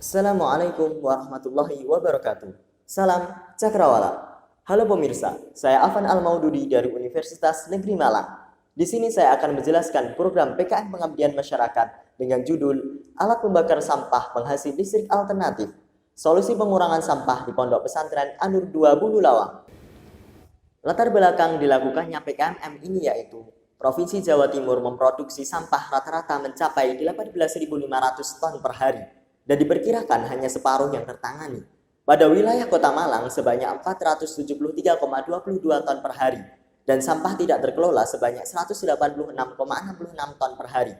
Assalamualaikum warahmatullahi wabarakatuh. Salam Cakrawala. Halo pemirsa, saya Afan Al-Maududi dari Universitas Negeri Malang. Di sini saya akan menjelaskan program PKN Pengabdian Masyarakat dengan judul Alat Pembakar Sampah Penghasil Listrik Alternatif. Solusi pengurangan sampah di Pondok Pesantren An-Nur 2 Bululawang. Latar belakang dilakukannya PKMM ini yaitu Provinsi Jawa Timur memproduksi sampah rata-rata mencapai 18.500 ton per hari dan diperkirakan hanya separuh yang tertangani. Pada wilayah Kota Malang sebanyak 473,22 ton per hari dan sampah tidak terkelola sebanyak 186,66 ton per hari.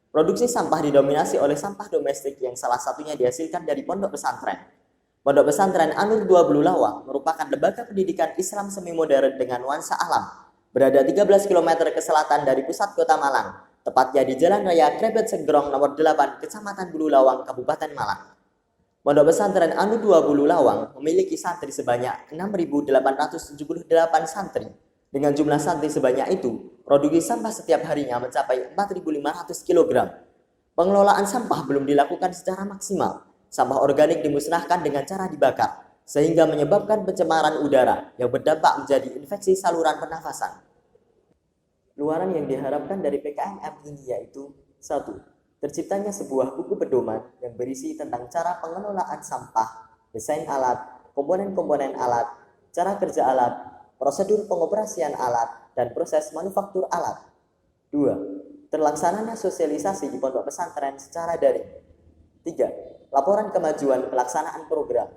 Produksi sampah didominasi oleh sampah domestik yang salah satunya dihasilkan dari pondok pesantren. Pondok Pesantren An-Nur 2 Bululawang merupakan lembaga pendidikan Islam semi modern dengan nuansa alam. Berada 13 km ke selatan dari pusat kota Malang, tepatnya di Jalan Raya Krebet Segerong nomor 8, Kecamatan Bululawang, Kabupaten Malang. Pondok Pesantren An-Nur 2 Bululawang memiliki santri sebanyak 6.878 santri. Dengan jumlah santri sebanyak itu, produksi sampah setiap harinya mencapai 4.500 kg. Pengelolaan sampah belum dilakukan secara maksimal. Sampah organik dimusnahkan dengan cara dibakar, sehingga menyebabkan pencemaran udara yang berdampak menjadi infeksi saluran pernafasan. Luaran yang diharapkan dari PKMM ini yaitu 1. Terciptanya sebuah buku pedoman yang berisi tentang cara pengelolaan sampah, desain alat, komponen-komponen alat, cara kerja alat, prosedur pengoperasian alat, dan proses manufaktur alat. 2. Terlaksananya sosialisasi di pondok pesantren secara daring. 3. Laporan kemajuan pelaksanaan program.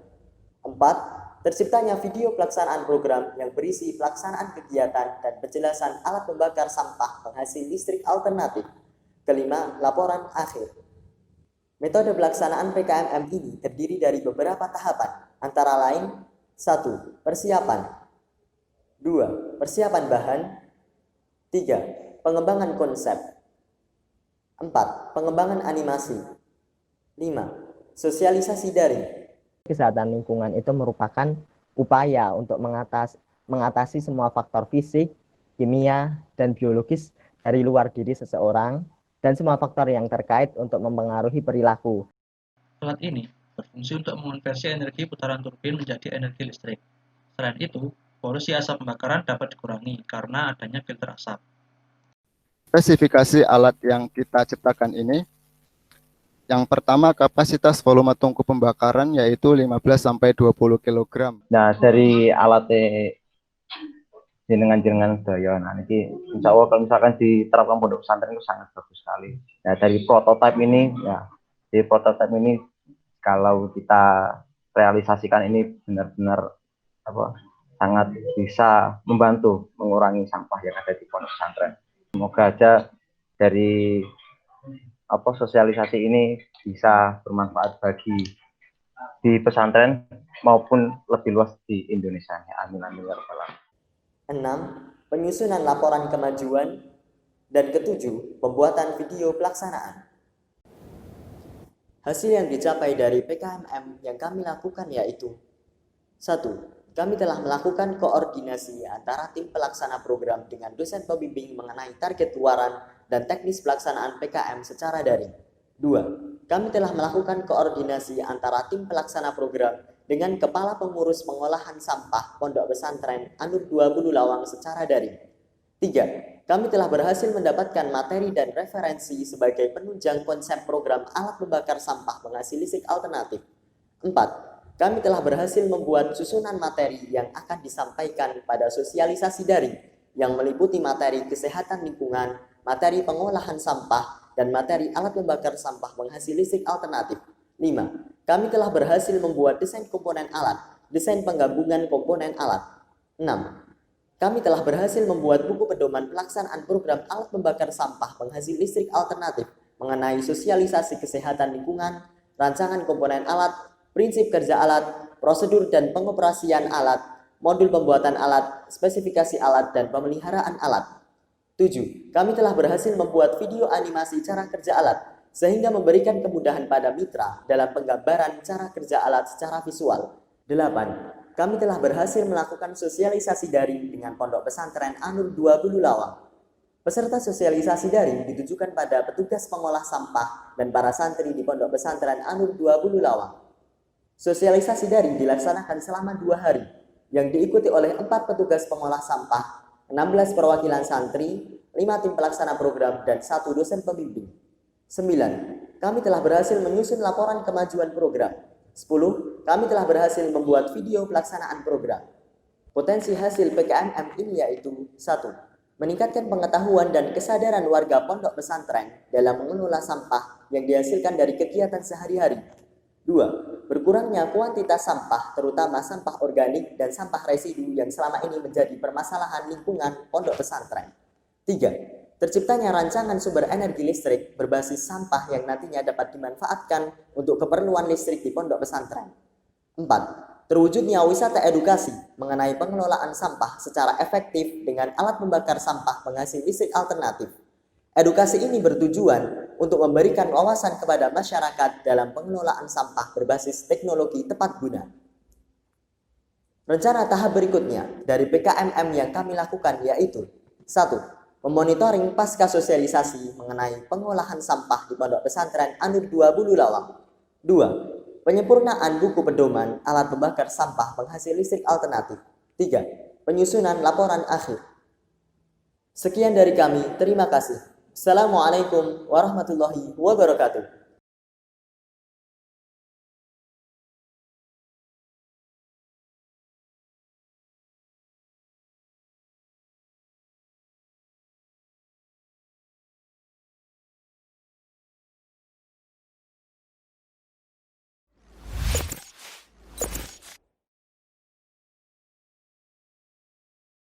4. Terciptanya video pelaksanaan program yang berisi pelaksanaan kegiatan dan penjelasan alat pembakar sampah penghasil listrik alternatif. 5. Laporan akhir. Metode pelaksanaan PKMM ini terdiri dari beberapa tahapan, antara lain 1. Persiapan. 2. Persiapan bahan. 3. Pengembangan konsep. 4. Pengembangan animasi. 5. Sosialisasi daring. Kesehatan lingkungan itu merupakan upaya untuk mengatasi semua faktor fisik, kimia, dan biologis dari luar diri seseorang dan semua faktor yang terkait untuk mempengaruhi perilaku. Alat ini berfungsi untuk mengonversi energi putaran turbin menjadi energi listrik. Selain itu, polusi asap pembakaran dapat dikurangi karena adanya filter asap. Spesifikasi alat yang kita ciptakan ini, yang pertama kapasitas volume tungku pembakaran yaitu 15-20 kg. Nah, dari alatnya jenengan sedaya, nah ini insya Allah kalau misalkan diterapkan pondok pesantren itu sangat bagus sekali. Nah, dari prototipe ini kalau kita realisasikan ini benar-benar sangat bisa membantu mengurangi sampah yang ada di pondok pesantren. Semoga aja dari sosialisasi ini bisa bermanfaat bagi di pesantren maupun lebih luas di Indonesia. Amin amin ya rabbal alamin. 6. Penyusunan laporan kemajuan. Dan 7. Pembuatan video pelaksanaan. Hasil yang dicapai dari PKMM yang kami lakukan yaitu 1. Kami telah melakukan koordinasi antara tim pelaksana program dengan dosen pembimbing mengenai target luaran dan teknis pelaksanaan PKM secara daring. 2. Kami telah melakukan koordinasi antara tim pelaksana program dengan Kepala Pengurus Pengolahan Sampah Pondok Pesantren An-Nur 2 Bululawang secara daring. 3. Kami telah berhasil mendapatkan materi dan referensi sebagai penunjang konsep program alat pembakar sampah penghasil listrik alternatif. 4. Kami telah berhasil membuat susunan materi yang akan disampaikan pada sosialisasi daring yang meliputi materi kesehatan lingkungan, materi pengolahan sampah, dan materi alat pembakar sampah penghasil listrik alternatif. 5. Kami telah berhasil membuat desain komponen alat, desain penggabungan komponen alat. 6. Kami telah berhasil membuat buku pedoman pelaksanaan program alat pembakar sampah penghasil listrik alternatif mengenai sosialisasi kesehatan lingkungan, rancangan komponen alat, prinsip kerja alat, prosedur dan pengoperasian alat, modul pembuatan alat, spesifikasi alat, dan pemeliharaan alat. 7. Kami telah berhasil membuat video animasi cara kerja alat, sehingga memberikan kemudahan pada mitra dalam penggambaran cara kerja alat secara visual. 8. Kami telah berhasil melakukan sosialisasi daring dengan Pondok Pesantren An-Nur 2 Bululawang. Peserta sosialisasi daring ditujukan pada petugas pengolah sampah dan para santri di Pondok Pesantren An-Nur 20 Lawang. Sosialisasi daring dilaksanakan selama 2 hari, yang diikuti oleh 4 petugas pengolah sampah, 16 perwakilan santri, 5 tim pelaksana program, dan 1 dosen pembimbing. 9. Kami telah berhasil menyusun laporan kemajuan program. 10. Kami telah berhasil membuat video pelaksanaan program. Potensi hasil PKMM ini yaitu 1. Meningkatkan pengetahuan dan kesadaran warga pondok pesantren dalam mengelola sampah yang dihasilkan dari kegiatan sehari-hari. 2. Berkurangnya kuantitas sampah, terutama sampah organik dan sampah residu yang selama ini menjadi permasalahan lingkungan pondok pesantren. 3. Terciptanya rancangan sumber energi listrik berbasis sampah yang nantinya dapat dimanfaatkan untuk keperluan listrik di pondok pesantren. 4. Terwujudnya wisata edukasi mengenai pengelolaan sampah secara efektif dengan alat membakar sampah penghasil listrik alternatif. Edukasi ini bertujuan untuk memberikan wawasan kepada masyarakat dalam pengelolaan sampah berbasis teknologi tepat guna. Rencana tahap berikutnya dari PKMM yang kami lakukan yaitu 1. Memonitoring pasca sosialisasi mengenai pengolahan sampah di Pondok Pesantren An-Nur 20 Lawang. 2. Penyempurnaan buku pedoman alat membakar sampah penghasil listrik alternatif. 3. Penyusunan laporan akhir. Sekian dari kami, terima kasih. Assalamualaikum warahmatullahi wabarakatuh.